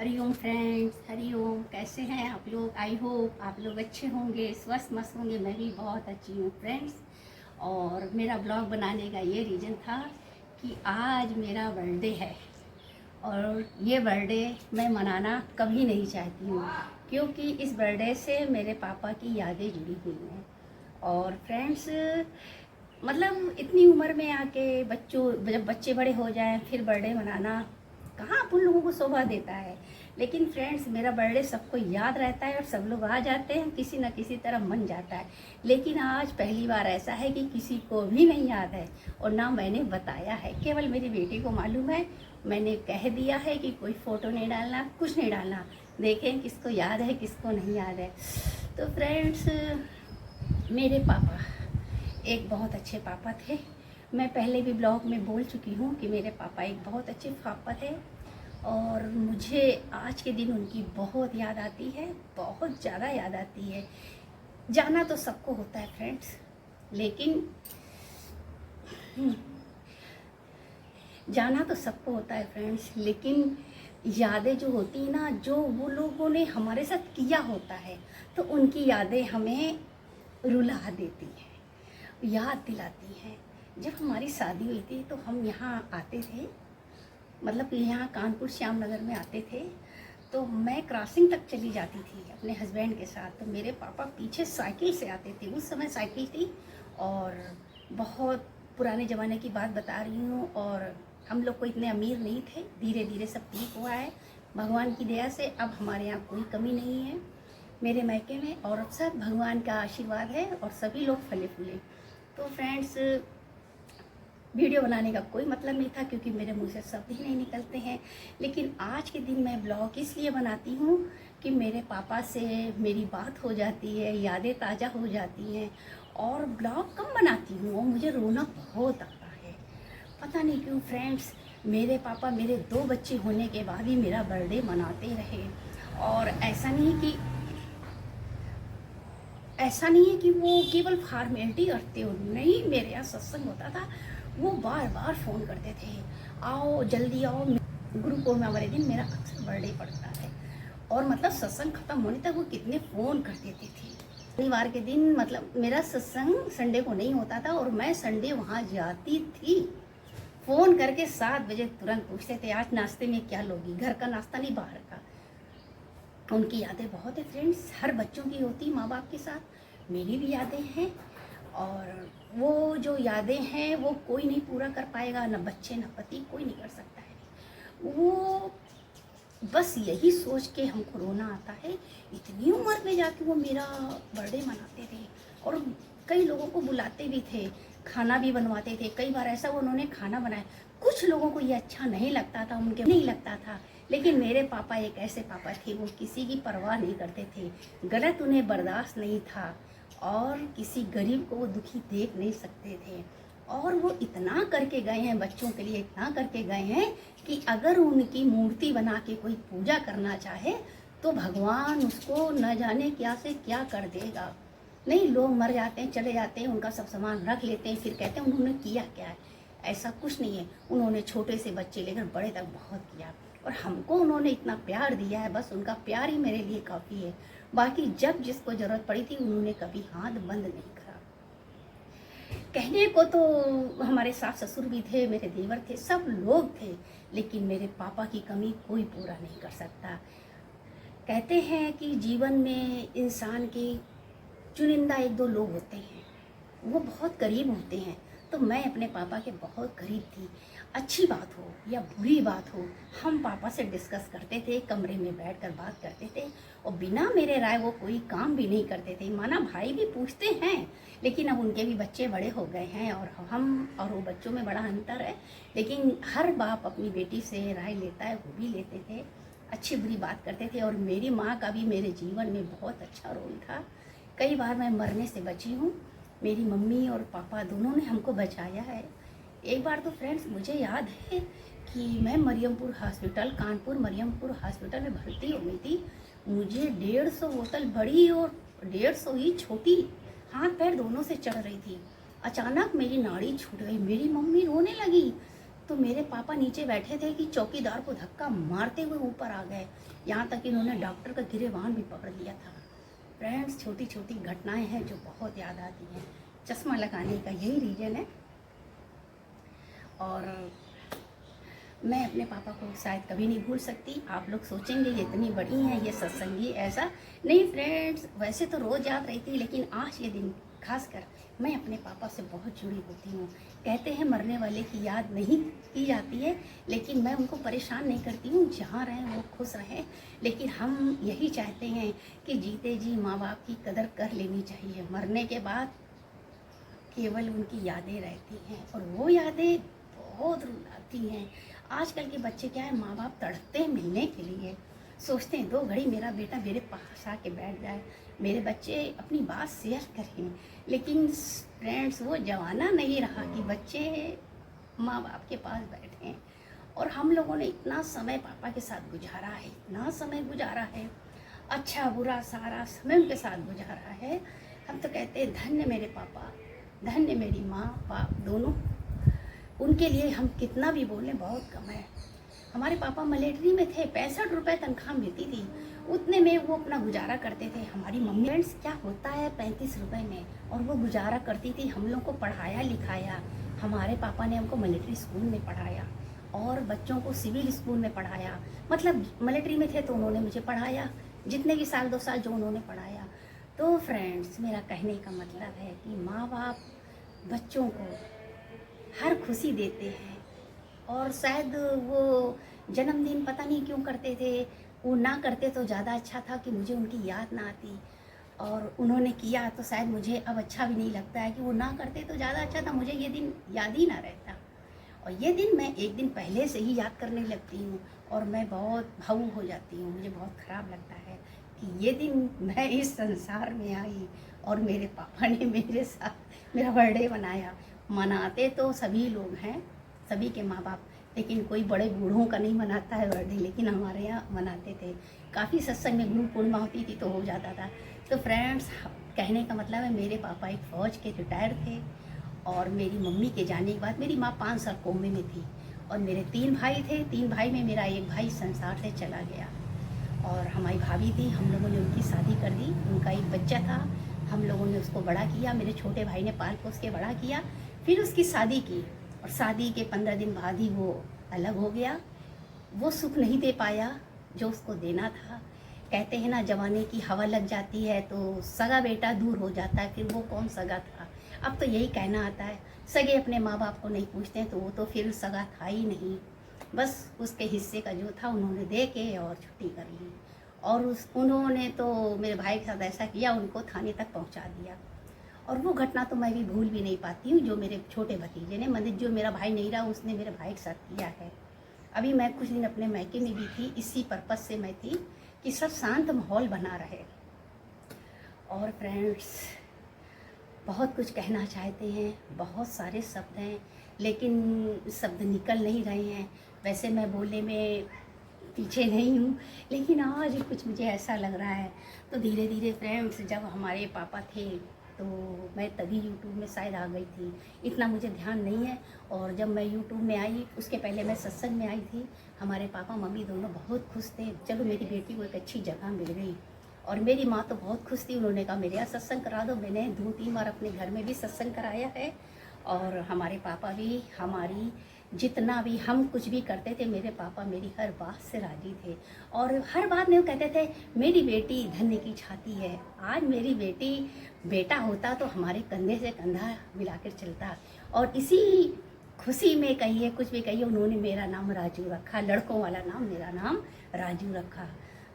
Hariom friends, Hariom. कैसे हैं आप लोग? आई होप आप लोग अच्छे होंगे, स्वस्थ मस्त होंगे। मैं भी बहुत अच्छी हूँ फ्रेंड्स। और मेरा ब्लॉग बनाने का ये रीज़न था कि आज मेरा बर्थडे है और ये बर्थडे मैं मनाना कभी नहीं चाहती हूँ, क्योंकि इस बर्थडे से मेरे पापा की यादें जुड़ी हुई हैं। और फ्रेंड्स, मतलब इतनी उम्र में आके बच्चों जब बच्चे बड़े हो जाएं फिर बर्थडे मनाना कहाँ आप उन लोगों को शोभा देता है। लेकिन फ्रेंड्स, मेरा बर्थडे सबको याद रहता है और सब लोग आ जाते हैं, किसी न किसी तरह मन जाता है। लेकिन आज पहली बार ऐसा है कि किसी को भी नहीं याद है और ना मैंने बताया है, केवल मेरी बेटी को मालूम है। मैंने कह दिया है कि कोई फ़ोटो नहीं डालना, कुछ नहीं डालना, देखें किसको याद है किसको नहीं याद है। तो फ्रेंड्स, मेरे पापा एक बहुत अच्छे पापा थे। मैं पहले भी ब्लॉग में बोल चुकी हूँ कि मेरे पापा एक बहुत अच्छे पापा थे और मुझे आज के दिन उनकी बहुत याद आती है, बहुत ज़्यादा याद आती है। जाना तो सबको होता है फ्रेंड्स, लेकिन जाना तो सबको होता है फ्रेंड्स, लेकिन यादें जो होती हैं ना, जो वो लोगों ने हमारे साथ किया होता है, तो उनकी यादें हमें रुला देती हैं, याद दिलाती हैं। जब हमारी शादी हुई थी तो हम यहाँ आते थे, मतलब यहाँ कानपुर श्याम नगर में आते थे। तो मैं क्रॉसिंग तक चली जाती थी अपने हस्बैंड के साथ, तो मेरे पापा पीछे साइकिल से आते थे। उस समय साइकिल थी और बहुत पुराने ज़माने की बात बता रही हूँ। और हम लोग को इतने अमीर नहीं थे, धीरे धीरे सब ठीक हुआ है भगवान की दया से। अब हमारे यहाँ कोई कमी नहीं है मेरे मायके में, और सब भगवान का आशीर्वाद है और सभी लोग फले फूले। तो फ्रेंड्स, वीडियो बनाने का कोई मतलब नहीं था क्योंकि मेरे मुंह से शब्द ही नहीं निकलते हैं। लेकिन आज के दिन मैं ब्लॉग इसलिए बनाती हूँ कि मेरे पापा से मेरी बात हो जाती है, यादें ताज़ा हो जाती हैं। और ब्लॉग कम बनाती हूँ और मुझे रोना बहुत आता है, पता नहीं क्यों फ्रेंड्स। मेरे पापा मेरे 2 बच्चे होने के बाद भी मेरा बर्थडे मनाते रहे। और ऐसा नहीं है कि वो केवल फॉर्मेलिटी करते हो, नहीं। मेरे यहाँ सत्संग होता था, वो बार बार फ़ोन करते थे, आओ जल्दी आओ। गुरु पूर्णिमा वाले दिन मेरा अक्सर बर्थडे पड़ता है और मतलब सत्संग ख़त्म होने तक वो कितने फ़ोन कर देते थे। शनिवार के दिन, मतलब मेरा सत्संग संडे को नहीं होता था और मैं संडे वहाँ जाती थी। फ़ोन करके 7 बजे तुरंत पूछते थे, आज नाश्ते में क्या लोगी? घर का नाश्ता नहीं, बाहर का। उनकी यादें बहुत है फ्रेंड्स, हर बच्चों की होती माँ बाप के साथ, मेरी भी यादें हैं। और वो जो यादें हैं वो कोई नहीं पूरा कर पाएगा, ना बच्चे ना पति, कोई नहीं कर सकता है वो। बस यही सोच के हमको रोना आता है, इतनी उम्र में जाके वो मेरा बर्थडे मनाते थे और कई लोगों को बुलाते भी थे, खाना भी बनवाते थे। कई बार ऐसा उन्होंने खाना बनाया, कुछ लोगों को ये अच्छा नहीं लगता था, उनके नहीं लगता था। लेकिन मेरे पापा एक ऐसे पापा थे, वो किसी की परवाह नहीं करते थे, गलत उन्हें बर्दाश्त नहीं था और किसी गरीब को वो दुखी देख नहीं सकते थे। और वो इतना करके गए हैं बच्चों के लिए, इतना करके गए हैं कि अगर उनकी मूर्ति बना के कोई पूजा करना चाहे तो भगवान उसको न जाने क्या से क्या कर देगा। नहीं, लोग मर जाते हैं, चले जाते हैं, उनका सब सामान रख लेते हैं, फिर कहते हैं उन्होंने किया क्या है। ऐसा कुछ नहीं है, उन्होंने छोटे से बच्चे लेकर बड़े तक बहुत किया और हमको उन्होंने इतना प्यार दिया है, बस उनका प्यार ही मेरे लिए काफ़ी है। बाकी जब जिसको ज़रूरत पड़ी थी उन्होंने कभी हाथ बंद नहीं करा। कहने को तो हमारे सास ससुर भी थे, मेरे देवर थे, सब लोग थे, लेकिन मेरे पापा की कमी कोई पूरा नहीं कर सकता। कहते हैं कि जीवन में इंसान के चुनिंदा 1-2 लोग होते हैं, वो बहुत करीब होते हैं। तो मैं अपने पापा के बहुत करीब थी। अच्छी बात हो या बुरी बात हो, हम पापा से डिस्कस करते थे, कमरे में बैठकर बात करते थे और बिना मेरे राय वो कोई काम भी नहीं करते थे। माना भाई भी पूछते हैं, लेकिन अब उनके भी बच्चे बड़े हो गए हैं और हम और वो बच्चों में बड़ा अंतर है। लेकिन हर बाप अपनी बेटी से राय लेता है, वो भी लेते थे, अच्छी बुरी बात करते थे। और मेरी माँ का भी मेरे जीवन में बहुत अच्छा रोल था। कई बार मैं मरने से बची हूँ, मेरी मम्मी और पापा दोनों ने हमको बचाया है। एक बार तो फ्रेंड्स, मुझे याद है कि मैं मरियमपुर हॉस्पिटल, कानपुर मरियमपुर हॉस्पिटल में भर्ती हो गई थी। मुझे 150 बोतल बड़ी और 150 ही छोटी, हाथ पैर दोनों से चढ़ रही थी। अचानक मेरी नाड़ी छूट गई, मेरी मम्मी रोने लगी, तो मेरे पापा नीचे बैठे थे कि चौकीदार को धक्का मारते हुए ऊपर आ गए, यहाँ तक कि इन्होंने डॉक्टर का गिरेबान भी पकड़ लिया था। फ्रेंड्स, छोटी छोटी घटनाएं हैं जो बहुत याद आती हैं। चश्मा लगाने का यही रीज़न है। और मैं अपने पापा को शायद कभी नहीं भूल सकती। आप लोग सोचेंगे ये इतनी बड़ी हैं, ये सत्संगी, ऐसा नहीं फ्रेंड्स, वैसे तो रोज़ याद रहती, लेकिन आज ये दिन खासकर मैं अपने पापा से बहुत जुड़ी होती हूँ। कहते हैं मरने वाले की याद नहीं की जाती है, लेकिन मैं उनको परेशान नहीं करती हूँ, जहाँ रहें वो खुश रहें। लेकिन हम यही चाहते हैं कि जीते जी माँ बाप की कदर कर लेनी चाहिए। मरने के बाद केवल उनकी यादें रहती हैं, और वो यादें बहुत रुलाती हैं। आजकल के बच्चे क्या है, माँ बाप तड़पते हैं मिलने के लिए, सोचते हैं 2 घड़ी मेरा बेटा मेरे पास आके बैठ जाए, मेरे बच्चे अपनी बात शेयर करें। लेकिन फ्रेंड्स, वो ज़माना नहीं रहा कि बच्चे माँ बाप के पास बैठें। और हम लोगों ने इतना समय पापा के साथ गुजारा है, इतना समय गुजारा है, अच्छा बुरा सारा समय उनके साथ गुजारा है। हम तो कहते हैं धन्य मेरे पापा, धन्य मेरी माँ बाप दोनों। उनके लिए हम कितना भी बोलें बहुत कम है। हमारे पापा मिलिट्री में थे, 65 रुपये तनख्वाह मिलती थी, उतने में वो अपना गुजारा करते थे। हमारी मम्मी फ्रेंड्स क्या होता है 35 रुपये में, और वो गुजारा करती थी, हम लोग को पढ़ाया लिखाया। हमारे पापा ने हमको मिलिट्री स्कूल में पढ़ाया और बच्चों को सिविल स्कूल में पढ़ाया। मतलब मिलिट्री में थे तो उन्होंने मुझे पढ़ाया, जितने भी साल 2 साल जो उन्होंने पढ़ाया। तो फ्रेंड्स, मेरा कहने का मतलब है कि माँ बाप बच्चों को हर खुशी देते हैं। और शायद वो जन्मदिन पता नहीं क्यों करते थे, वो ना करते तो ज़्यादा अच्छा था कि मुझे उनकी याद ना आती। और उन्होंने किया तो शायद मुझे अब अच्छा भी नहीं लगता है कि वो ना करते तो ज़्यादा अच्छा था, मुझे ये दिन याद ही ना रहता। और ये दिन मैं 1 दिन पहले से ही याद करने लगती हूँ और मैं बहुत भावुक हो जाती हूँ। मुझे बहुत ख़राब लगता है कि ये दिन मैं इस संसार में आई और मेरे पापा ने मेरे साथ मेरा बर्थडे मनाया। मनाते तो सभी लोग हैं, सभी के माँ बाप, लेकिन कोई बड़े बूढ़ों का नहीं मनाता है बर्थडे, लेकिन हमारे यहाँ मनाते थे। काफ़ी सत्संग में गुरु पूर्णिमा होती थी तो हो जाता था। तो फ्रेंड्स, कहने का मतलब है मेरे पापा एक फ़ौज के रिटायर थे, और मेरी मम्मी के जाने के बाद मेरी माँ 5 साल कोमे में थी, और मेरे 3 भाई थे। 3 भाई में मेरा एक भाई संसार से चला गया। और हमारी भाभी थी, हम लोगों ने उनकी शादी कर दी, उनका एक बच्चा था, हम लोगों ने उसको बड़ा किया, मेरे छोटे भाई ने पाल पोस के बड़ा किया। फिर उसकी शादी की, और शादी के 15 दिन बाद ही वो अलग हो गया। वो सुख नहीं दे पाया जो उसको देना था। कहते हैं ना, जवानी की हवा लग जाती है तो सगा बेटा दूर हो जाता है, फिर वो कौन सगा था। अब तो यही कहना आता है, सगे अपने माँ बाप को नहीं पूछते हैं तो वो तो फिर सगा था ही नहीं। बस उसके हिस्से का जो था उन्होंने दे के और छुट्टी कर ली। और उन्होंने तो मेरे भाई के साथ ऐसा किया, उनको थाने तक पहुंचा दिया। और वो घटना तो मैं भी भूल भी नहीं पाती हूँ, जो मेरे छोटे भतीजे ने, मतलब जो मेरा भाई नहीं रहा उसने मेरे भाई के साथ किया है। अभी मैं कुछ दिन अपने मायके में भी थी, इसी पर्पज़ से मैं थी कि सब शांत माहौल बना रहे। और फ्रेंड्स, बहुत कुछ कहना चाहते हैं, बहुत सारे शब्द हैं, लेकिन शब्द निकल नहीं रहे हैं। वैसे मैं बोलने में पीछे नहीं हूँ, लेकिन आज कुछ मुझे ऐसा लग रहा है। तो धीरे धीरे फ्रेंड्स, जब हमारे पापा थे तो मैं तभी यूट्यूब में शायद आ गई थी, इतना मुझे ध्यान नहीं है। और जब मैं यूट्यूब में आई, उसके पहले मैं सत्संग में आई थी। हमारे पापा मम्मी दोनों बहुत खुश थे, चलो मेरी बेटी को एक अच्छी जगह मिल गई। और मेरी माँ तो बहुत खुश थी, उन्होंने कहा मेरे यहाँ सत्संग करा दो। मैंने 2-3 बार अपने घर में भी सत्संग कराया है। और हमारे पापा भी, हमारी जितना भी हम कुछ भी करते थे, मेरे पापा मेरी हर बात से राजी थे। और हर बात में वो कहते थे मेरी बेटी धन्य की छाती है। आज मेरी बेटी बेटा होता तो हमारे कंधे से कंधा मिलाकर चलता। और इसी खुशी में कहिए, कुछ भी कहिए, उन्होंने मेरा नाम राजू रखा, लड़कों वाला नाम मेरा नाम राजू रखा।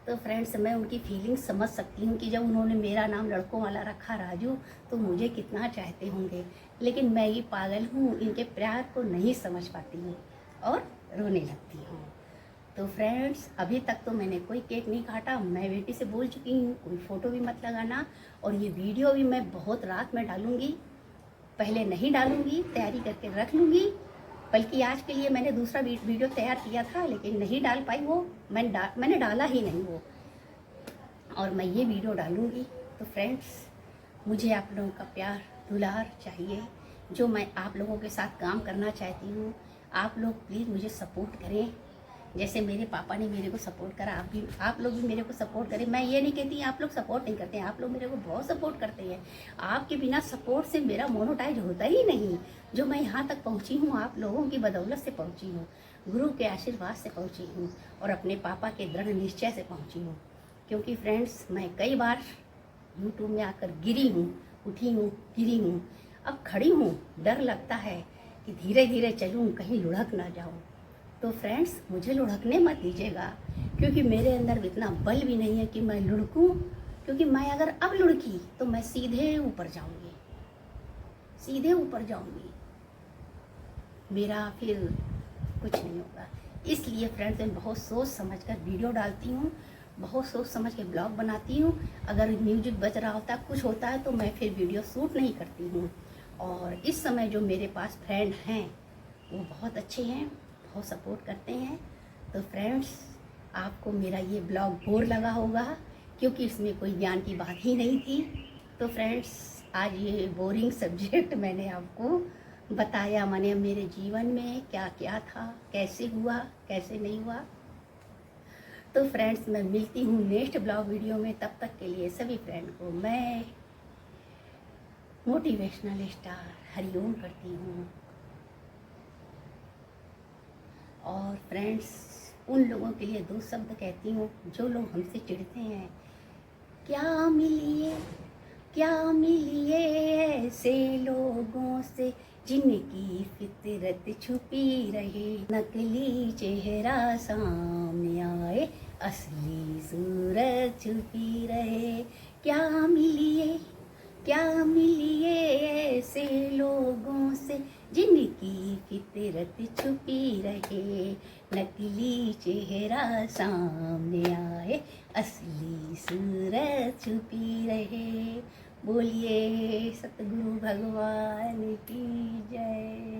तो फ्रेंड्स, मैं उनकी फीलिंग समझ सकती हूँ कि जब उन्होंने मेरा नाम लड़कों वाला रखा राजू, तो मुझे कितना चाहते होंगे। लेकिन मैं ये पागल हूँ, इनके प्यार को नहीं समझ पाती हूँ और रोने लगती हूँ। तो फ्रेंड्स, अभी तक तो मैंने कोई केक नहीं काटा। मैं बेटी से बोल चुकी हूँ कोई फ़ोटो भी मत लगाना, और ये वीडियो भी मैं बहुत रात में डालूँगी, पहले नहीं डालूँगी, तैयारी करके रख लूँगी। बल्कि आज के लिए मैंने दूसरा वीडियो तैयार किया था, लेकिन नहीं डाल पाई वो, मैंने डाला ही नहीं वो, और मैं ये वीडियो डालूँगी। तो फ्रेंड्स, मुझे आप लोगों का प्यार दुलार चाहिए, जो मैं आप लोगों के साथ काम करना चाहती हूँ। आप लोग प्लीज़ मुझे सपोर्ट करें, जैसे मेरे पापा ने मेरे को सपोर्ट करा, आप लोग भी मेरे को सपोर्ट करें। मैं ये नहीं कहती आप लोग सपोर्ट नहीं करते हैं, आप लोग मेरे को बहुत सपोर्ट करते हैं। आपके बिना सपोर्ट से मेरा मोनेटाइज होता ही नहीं। जो मैं यहाँ तक पहुँची हूँ, आप लोगों की बदौलत से पहुँची हूँ, गुरु के आशीर्वाद से पहुँची हूँ और अपने पापा के दृढ़ निश्चय से पहुँची हूँ। क्योंकि फ्रेंड्स, मैं कई बार यूट्यूब में आकर गिरी हूँ, उठी हूँ, गिरी हूँ, अब खड़ी हूँ। डर लगता है कि धीरे धीरे चलूँ, कहीं लुढ़क ना जाऊँ। तो फ्रेंड्स, मुझे लुढ़कने मत दीजिएगा, क्योंकि मेरे अंदर इतना बल भी नहीं है कि मैं लुढ़कूं। क्योंकि मैं अगर अब लुढ़की तो मैं सीधे ऊपर जाऊंगी, सीधे ऊपर जाऊंगी, मेरा फिर कुछ नहीं होगा। इसलिए फ्रेंड्स, मैं बहुत सोच समझ कर वीडियो डालती हूँ, बहुत सोच समझ के ब्लॉग बनाती हूँ। अगर म्यूजिक बज रहा होता, कुछ होता है, तो मैं फिर वीडियो शूट नहीं करती हूँ। और इस समय जो मेरे पास फ्रेंड हैं वो बहुत अच्छे हैं, बहुत सपोर्ट करते हैं। तो फ्रेंड्स, आपको मेरा ये ब्लॉग बोर लगा होगा, क्योंकि इसमें कोई ज्ञान की बात ही नहीं थी। तो फ्रेंड्स, आज ये बोरिंग सब्जेक्ट मैंने आपको बताया, मैंने मेरे जीवन में क्या क्या था, कैसे हुआ, कैसे नहीं हुआ। तो फ्रेंड्स, मैं मिलती हूँ नेक्स्ट ब्लॉग वीडियो में। तब तक के लिए सभी फ्रेंड को मैं मोटिवेशनल स्टार हरिओम करती हूँ। और फ्रेंड्स, उन लोगों के लिए 2 शब्द कहती हूँ जो लोग हमसे चिढ़ते हैं। क्या मिलिए, क्या मिलिए ऐसे लोगों से जिनकी फितरत छुपी रहे, नकली चेहरा सामने आए, असली सूरत छुपी रहे। क्या मिलिए, क्या मिलिए ऐसे लोगों से जिनकी फितरत छुपी रहे, नकली चेहरा सामने आए, असली सूरत छुपी रहे। बोलिए सतगुरु भगवान की जय।